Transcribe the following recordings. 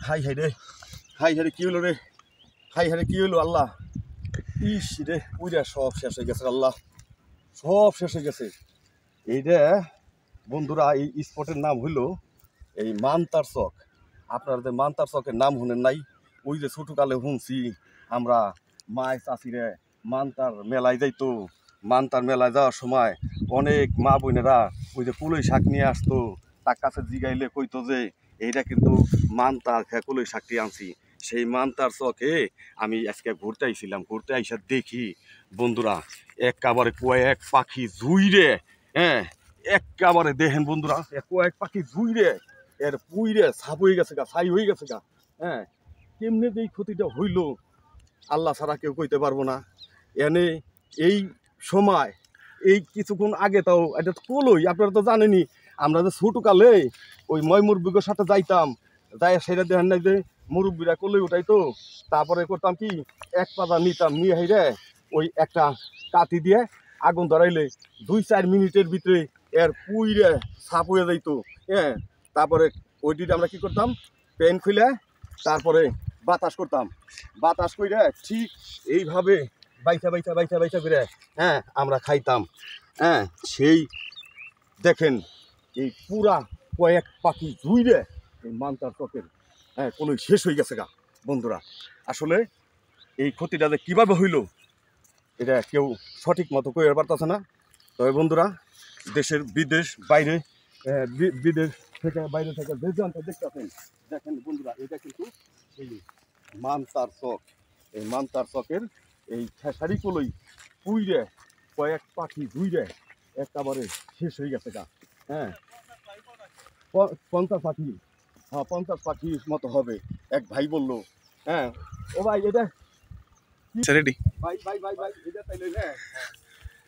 High high রে, high high রে, কি হলো রে, হাই হাই রে, কি হলো আল্লাহ, ইস রে, পুরা সব শেষ হয়ে গেছে আল্লাহ, সব শেষ হয়ে গেছে। এইটা বন্ধুরা, এই স্পটের নাম হইল এই মান্তার চক। আপনারা যে মান্তার চকের নাম শুনেন নাই? ওই যে ছোটকালে শুনছি আমরা, মায় চাষিরে মান্তার মেলায় যাইতো। মান্তার মেলায় যাওয়ার সময় অনেক মা বোনেরা ওই যে কুলই শাক নিয়ে আসতো, তার কাছে জিগাইলে কইতো যে এইটা কিন্তু মান্তার কুলই শাকটি আনছি। সেই মান্তার চকে আমি আজকে ঘুরতে আইছিলাম, ঘুরতে আইসা দেখি বন্ধুরা একেবারে কয়েক পাখি জুইরে, হ্যাঁ একেবারে দেখেন বন্ধুরা, কয়েক পাখি জুইরে এর পুইরে ছাপ হয়ে গেছে গা, ছাই হয়ে গেছে গা। হ্যাঁ, কেমনে যে এই ক্ষতিটা হইল আল্লাহ ছাড়া কেউ কইতে পারবো না। এনে এই সময় এই কিছুক্ষণ আগে তাও এটা তো কলই, আপনারা তো জানেনই, আমরা যে ছোটকালে ওই ময় মুরব্বীর সাথে যাইতাম, যাই সেটা দেখেন নাই যে মুরব্বীরা কলই উঠাইতো, তারপরে করতাম কি এক পাতা নিতাম, নিয়ে হাইরে ওই একটা কাঠি দিয়ে আগুন ধরাইলে 2-4 মিনিটের ভিতরে এর পুইরে ছাপ হয়ে যাইতো। হ্যাঁ, তারপরে ওইটিতে আমরা কি করতাম, পেন খুলে তারপরে বাতাস করতাম, বাতাস করে ঠিক এইভাবে বাইচা বাইচা বাইচা বাইচা করে হ্যাঁ আমরা খাইতাম। হ্যাঁ, সেই দেখেন এই পুরা কয়েক পাখি জুইরে এই মান্তার চকের হ্যাঁ কোনো শেষ হয়ে গেছে গা বন্ধুরা। আসলে এই ক্ষতিটা যে কীভাবে হইল এটা কেউ সঠিক মতো কইতে পারতেছে না। তবে বন্ধুরা, দেশের বিদেশ বাইরে বিদেশ থেকে বাইরে থেকে যে জানতে দেখতেছেন, দেখেন বন্ধুরা, এটা কিন্তু এই মান্তার চক। এই মান্তার চকের এই খেসারিগুলোই পুইরে কয়েক পাখি ধুইরে একেবারে শেষ হয়ে গেছে গা। হ্যাঁ, 50 পাখি, হ্যাঁ 50 পাখির মতো হবে, এক ভাই বললো। হ্যাঁ, ও ভাই এটা রেডি, ভাই ভাই ভাই ভাই এটা তাইলে হ্যাঁ,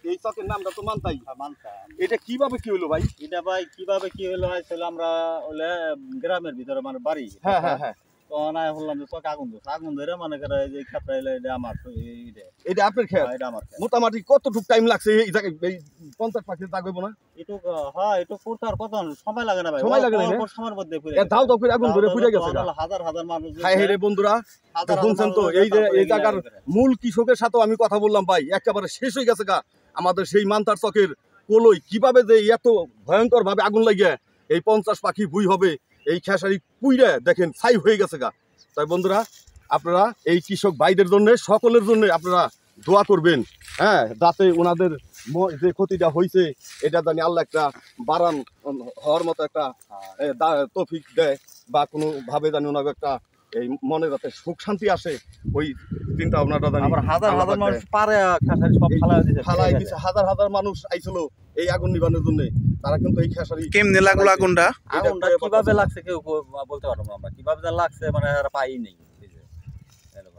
এই চকের নামটা তো মান্তাই। মান্তা, এটা কিভাবে কি হলো ভাই? এটা ভাই কিভাবে কি হলো, আসলে আমরা ওলে গ্রামের ভিতরে মানে বাড়ি, হ্যাঁ হ্যাঁ হ্যাঁ, তো না বললাম যে চক আগুন ধরছে, আগুন ধরে মনে করে যে ক্ষেত্রে এটা আমার, এটা আপনার খেয়াল? এটা আমার খেয়াল। মোটামুটি কতটুকু টাইম লাগছে এই জায়গায় এই 50 পাখির দাগ হইব না? একটু হ্যাঁ, একটু করতে আর কত সময় লাগে না ভাই, সময় লাগে না, সময়ের মধ্যে দাও দাও করে আগুন ধরে পুড়ে গেছে। হাজার হাজার মানুষ, হাই হাই রে বন্ধুরা, শুনছেন তো এই যে এই জায়গার মূল কৃষকের সাথেও আমি কথা বললাম, ভাই একেবারে শেষ হয়ে গেছে গা আমাদের সেই মান্তার চকের কলই। কিভাবে যে এত ভয়ঙ্কর ভাবে আগুন লাগিয়ে এই 50 পাখি বুই হবে এই খেসারি পুইরে দেখেন ছাই হয়ে গেছে গা। তাই বন্ধুরা, আপনারা এই কৃষক ভাইদের জন্য, সকলের জন্য আপনারা দোয়া করবেন। হ্যাঁ, যাতে ওনাদের যে ক্ষতিটা হয়েছে এটা জানি আল্লাহ একটা বাড়ান হওয়ার মতো একটা তৌফিক দেয়, বা কোনোভাবে জানি ওনাকে একটা এই মনে যাতে সুখ শান্তি আসে, ওই চিন্তা ভাবনাটা জানি। হাজার হাজার মানুষ পারে সব ফালাই দিছে, হাজার হাজার মানুষ আইছিল এই আগুন নিবানোর জন্য। তারা কিন্তু এই খেসারি কেমনে লাগলো আগুনটা, আগুনটা কিভাবে লাগছে কেউ বলতে পারবো না আমরা, কিভাবে লাগছে মানে পাই নেই।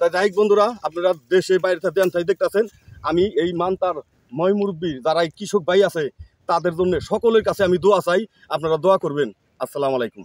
তাই যাই হোক বন্ধুরা, আপনারা দেশে বাইরে থেকে দেখতেছেন, আমি এই মান্তার ময় মুরব্বী যারা এই কৃষক ভাই আছে তাদের জন্য সকলের কাছে আমি দোয়া চাই, আপনারা দোয়া করবেন। আসসালামু আলাইকুম।